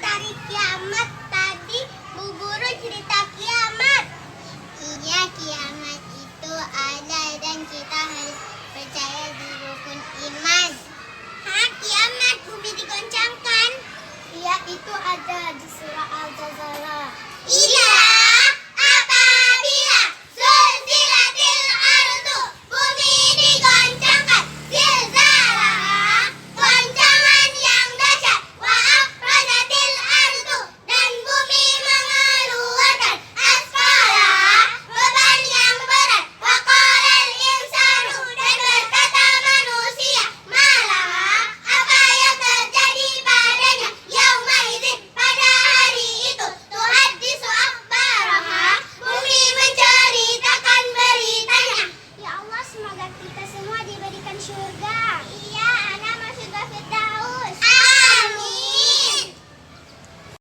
dari kiamat tadi Bu Guru cerita kiamat. Iya, kiamat itu ada dan kita harus percaya di rukun iman. Hah, kiamat bumi digoncangkan? Iya, itu ada di surah Al-Jazarah. Iya.